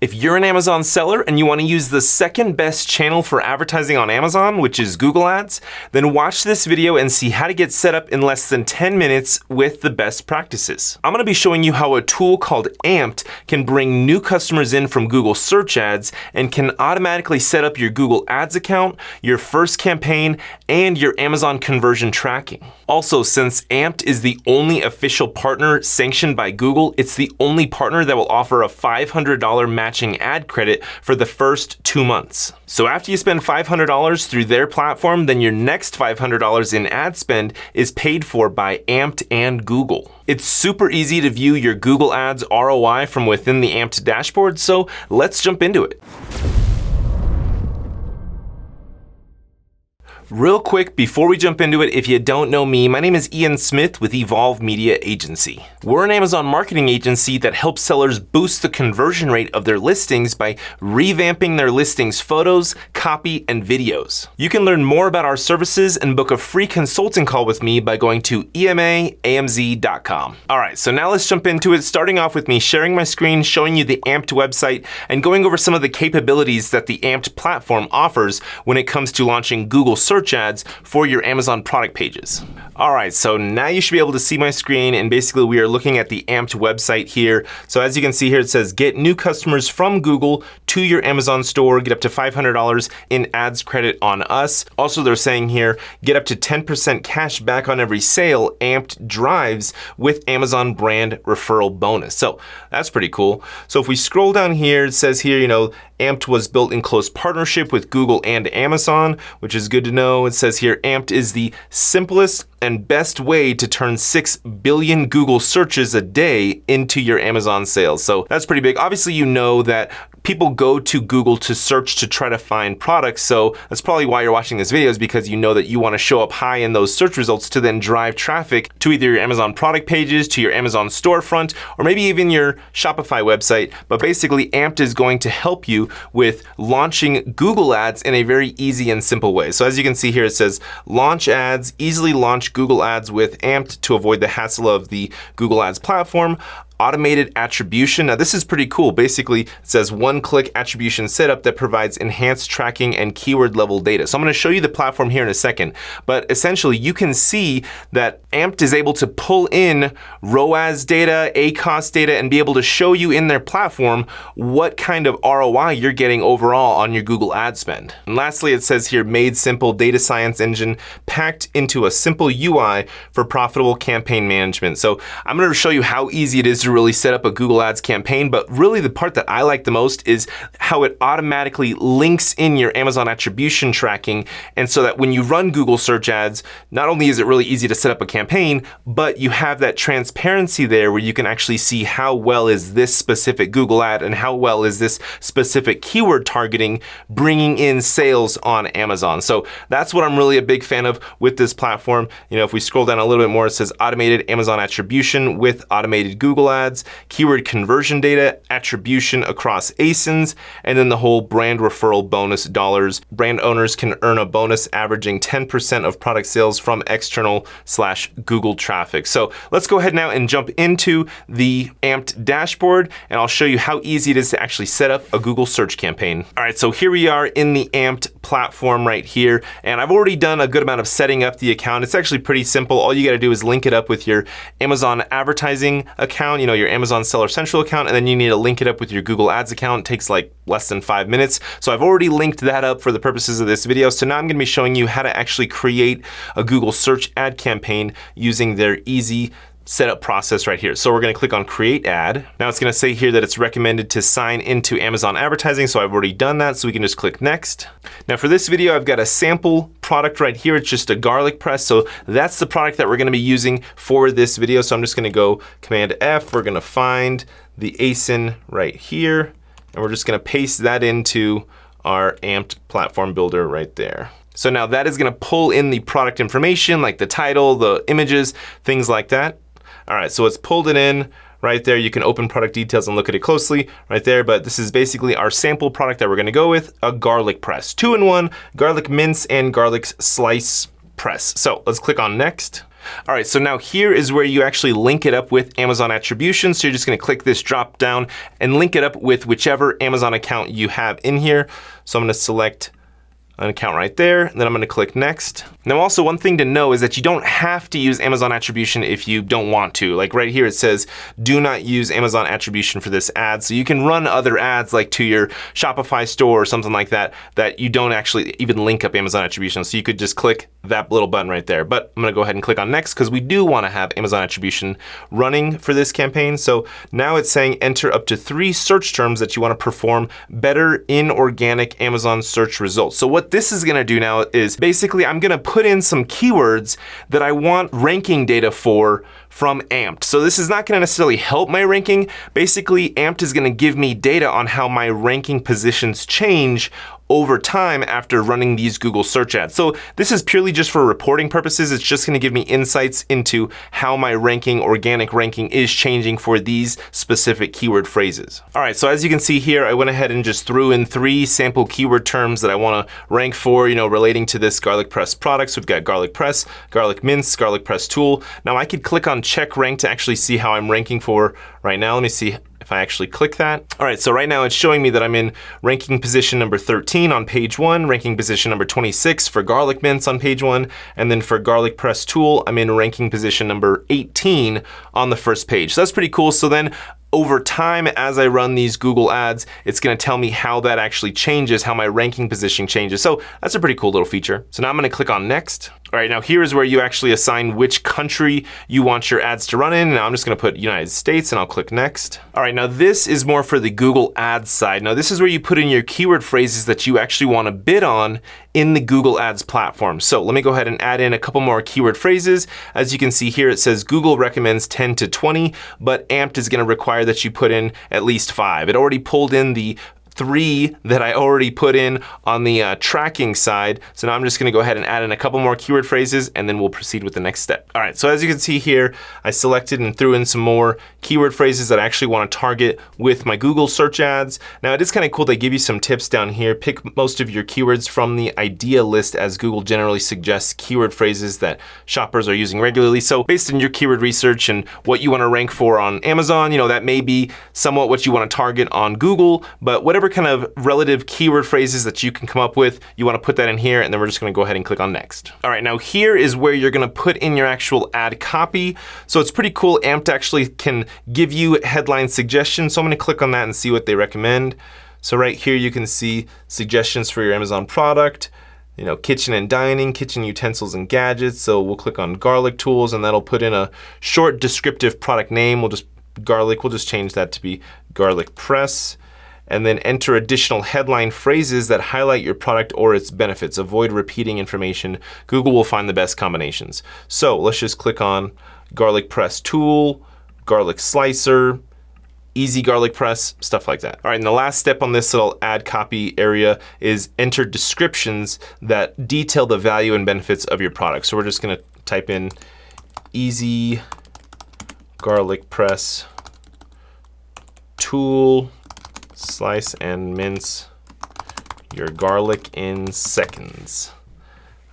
If you're an Amazon seller and you want to use the second best channel for advertising on Amazon, which is Google Ads, then watch this video and see how to get set up in less than 10 minutes with the best practices. I'm going to be showing you how a tool called Amped can bring new customers in from Google search ads and can automatically set up your Google Ads account, your first campaign, and your Amazon conversion tracking. Also, since Amped is the only official partner sanctioned by Google, it's the only partner that will offer a $500 matching ad credit for the first 2 months. So after you spend $500 through their platform, then your next $500 in ad spend is paid for by Amped and Google. It's super easy to view your Google Ads ROI from within the Amped dashboard, so let's jump into it. Real quick, before we jump into it, if you don't know me, my name is Ian Smith with Evolve Media Agency. We're an Amazon marketing agency that helps sellers boost the conversion rate of their listings by revamping their listings' photos, copy, and videos. You can learn more about our services and book a free consulting call with me by going to emaamz.com. All right, so now let's jump into it, starting off with me sharing my screen, showing you the Amped website, and going over some of the capabilities that the Amped platform offers when it comes to launching Google search ads for your Amazon product pages. All right, so now you should be able to see my screen, and basically we are looking at the Amped website here. So as you can see here, it says get new customers from Google to your Amazon store, get up to $500 in ads credit on us. Also, they're saying here, get up to 10% cash back on every sale Amped drives with Amazon brand referral bonus. So that's pretty cool. So if we scroll down here, it says here, Amped was built in close partnership with Google and Amazon, which is good to know. It says here, Amped is the simplest and best way to turn 6 billion Google searches a day into your Amazon sales. So that's pretty big. Obviously, you know that people go to Google to search to try to find products. So that's probably why you're watching this video, is because you know that you want to show up high in those search results to then drive traffic to either your Amazon product pages, to your Amazon storefront, or maybe even your Shopify website. But basically, Amped is going to help you with launching Google Ads in a very easy and simple way. So as you can see here, it says launch ads, easily launch Google Ads with Amped to avoid the hassle of the Google Ads platform. Automated attribution. Now this is pretty cool. Basically, it says one-click attribution setup that provides enhanced tracking and keyword level data. So I'm going to show you the platform here in a second, but essentially you can see that Amped is able to pull in ROAS data, ACoS data, and be able to show you in their platform what kind of ROI you're getting overall on your Google ad spend. And lastly, it says here, made simple data science engine packed into a simple UI for profitable campaign management. So I'm going to show you how easy it is to really set up a Google Ads campaign, but really the part that I like the most is how it automatically links in your Amazon attribution tracking, and so that when you run Google search ads, not only is it really easy to set up a campaign, but you have that transparency there where you can actually see how well is this specific Google ad and how well is this specific keyword targeting bringing in sales on Amazon. So that's what I'm really a big fan of with this platform. If we scroll down a little bit more, it says automated Amazon attribution with automated Google ads, keyword conversion data, attribution across ASINs, and then the whole brand referral bonus dollars. Brand owners can earn a bonus averaging 10% of product sales from external/Google traffic. So let's go ahead now and jump into the Amped dashboard, and I'll show you how easy it is to actually set up a Google search campaign. All right, so here we are in the Amped platform right here, and I've already done a good amount of setting up the account. It's actually pretty simple. All you got to do is link it up with your Amazon advertising account, your Amazon Seller Central account, and then you need to link it up with your Google Ads account. It takes like less than 5 minutes. So I've already linked that up for the purposes of this video. So now I'm going to be showing you how to actually create a Google search ad campaign using their easy setup process right here. So we're going to click on create ad. Now it's going to say here that it's recommended to sign into Amazon advertising. So I've already done that. So we can just click next. Now for this video, I've got a sample product right here. It's just a garlic press. So that's the product that we're going to be using for this video. So I'm just going to go Command F. We're going to find the ASIN right here, and we're just going to paste that into our Amped platform builder right there. So now that is going to pull in the product information, like the title, the images, things like that. All right, so it's pulled it in right there. You can open product details and look at it closely right there, but this is basically our sample product that we're gonna go with, a garlic press. 2-in-1 garlic mince and garlic slice press. So let's click on next. All right, so now here is where you actually link it up with Amazon Attribution. So you're just gonna click this drop down and link it up with whichever Amazon account you have in here. So I'm gonna select an account right there, and then I'm gonna click next. Now also one thing to know is that you don't have to use Amazon Attribution if you don't want to. Like right here it says, do not use Amazon Attribution for this ad. So you can run other ads like to your Shopify store or something like that, that you don't actually even link up Amazon Attribution. So you could just click that little button right there. But I'm gonna go ahead and click on next because we do wanna have Amazon Attribution running for this campaign. So now it's saying enter up to 3 search terms that you wanna perform better in organic Amazon search results. So what this is gonna do now is basically I'm gonna put in some keywords that I want ranking data for from Amped. So this is not gonna necessarily help my ranking. Basically, Amped is gonna give me data on how my ranking positions change over time after running these Google search ads. So this is purely just for reporting purposes. It's just gonna give me insights into how my ranking, organic ranking, is changing for these specific keyword phrases. All right, so as you can see here, I went ahead and just threw in 3 sample keyword terms that I wanna rank for, relating to this garlic press product. So we've got garlic press, garlic mince, garlic press tool. Now I could click on check rank to actually see how I'm ranking for right now. Let me see if I actually click that. All right, so right now it's showing me that I'm in ranking position number 13 on page 1, ranking position number 26 for garlic mince on page 1, and then for garlic press tool, I'm in ranking position number 18 on the first page. So that's pretty cool. So then over time, as I run these Google ads, it's gonna tell me how that actually changes, how my ranking position changes. So that's a pretty cool little feature. So now I'm gonna click on next. All right, now here is where you actually assign which country you want your ads to run in. Now I'm just gonna put United States and I'll click next. All right, now this is more for the Google Ads side. Now this is where you put in your keyword phrases that you actually wanna bid on in the Google Ads platform. So let me go ahead and add in a couple more keyword phrases. As you can see here, it says Google recommends 10 to 20, but Amped is gonna require that you put in at least 5. It already pulled in the 3 that I already put in on the tracking side. So now I'm just gonna go ahead and add in a couple more keyword phrases and then we'll proceed with the next step. All right, so as you can see here, I selected and threw in some more keyword phrases that I actually wanna target with my Google search ads. Now it is kind of cool, they give you some tips down here. Pick most of your keywords from the idea list, as Google generally suggests keyword phrases that shoppers are using regularly. So based on your keyword research and what you wanna rank for on Amazon, that may be somewhat what you wanna target on Google, but whatever kind of relative keyword phrases that you can come up with, you wanna put that in here, and then we're just gonna go ahead and click on next. All right, now here is where you're gonna put in your actual ad copy. So it's pretty cool, Amped actually can give you headline suggestions. So I'm gonna click on that and see what they recommend. So right here you can see suggestions for your Amazon product, kitchen and dining, kitchen utensils and gadgets. So we'll click on garlic tools and that'll put in a short descriptive product name. We'll just change that to be garlic press. And then enter additional headline phrases that highlight your product or its benefits. Avoid repeating information. Google will find the best combinations. So let's just click on garlic press tool, garlic slicer, easy garlic press, stuff like that. All right, and the last step on this little ad copy area is enter descriptions that detail the value and benefits of your product. So we're just gonna type in easy garlic press tool, slice and mince your garlic in seconds.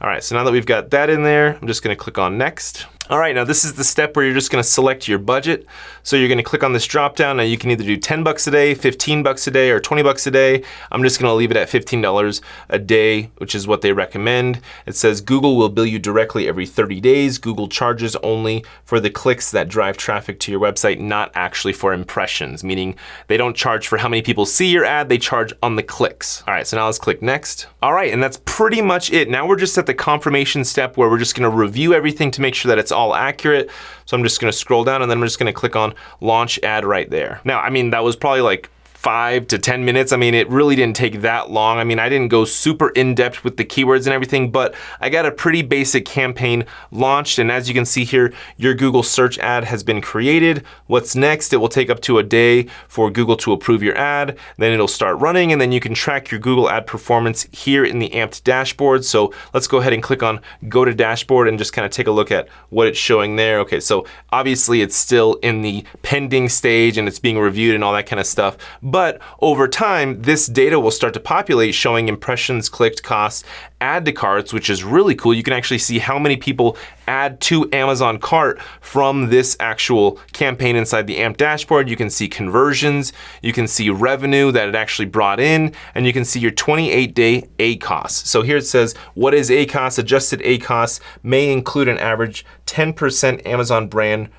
All right, so now that we've got that in there, I'm just gonna click on next. All right, now this is the step where you're just gonna select your budget. So you're gonna click on this drop down. Now you can either do 10 bucks a day, 15 bucks a day, or 20 bucks a day. I'm just gonna leave it at $15 a day, which is what they recommend. It says Google will bill you directly every 30 days. Google charges only for the clicks that drive traffic to your website, not actually for impressions, meaning they don't charge for how many people see your ad, they charge on the clicks. All right, so now let's click next. All right, and that's pretty much it. Now we're just at the confirmation step where we're just gonna review everything to make sure that it's all accurate. So I'm just gonna scroll down and then I'm just gonna click on launch ad right there. Now, that was probably like 5 to 10 minutes. It really didn't take that long. I didn't go super in-depth with the keywords and everything, but I got a pretty basic campaign launched. And as you can see here, your Google search ad has been created. What's next? It will take up to a day for Google to approve your ad. Then it'll start running and then you can track your Google ad performance here in the Amped dashboard. So let's go ahead and click on go to dashboard and just kind of take a look at what it's showing there. Okay, so obviously it's still in the pending stage and it's being reviewed and all that kind of stuff. But over time, this data will start to populate showing impressions, clicked, costs, add to carts, which is really cool. You can actually see how many people add to Amazon cart from this actual campaign inside the AMP dashboard. You can see conversions, you can see revenue that it actually brought in, and you can see your 28-day ACoS. So here it says, what is ACoS? Adjusted ACoS may include an average 10% Amazon brand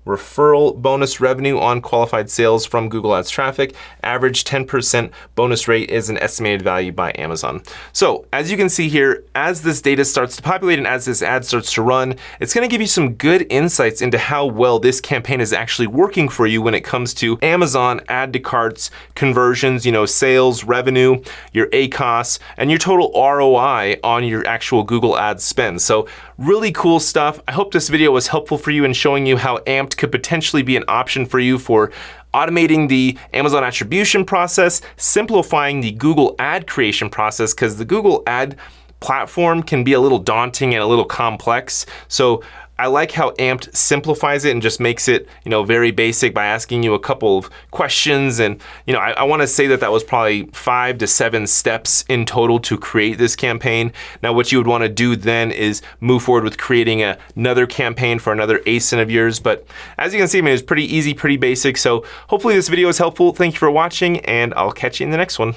referral bonus revenue on qualified sales from Google Ads traffic. Average 10% bonus rate is an estimated value by Amazon. So as you can see here, as this data starts to populate and as this ad starts to run, it's gonna give you some good insights into how well this campaign is actually working for you when it comes to Amazon add to carts, conversions, sales, revenue, your ACoS, and your total ROI on your actual Google Ads spend. So really cool stuff. I hope this video was helpful for you in showing you how Amped could potentially be an option for you for automating the Amazon attribution process, simplifying the Google ad creation process, because the Google ad platform can be a little daunting and a little complex. So I like how Amped simplifies it and just makes it, very basic by asking you a couple of questions. And, I want to say that was probably 5 to 7 steps in total to create this campaign. Now, what you would want to do then is move forward with creating another campaign for another ASIN of yours. But as you can see, it's pretty easy, pretty basic. So hopefully this video is helpful. Thank you for watching, and I'll catch you in the next one.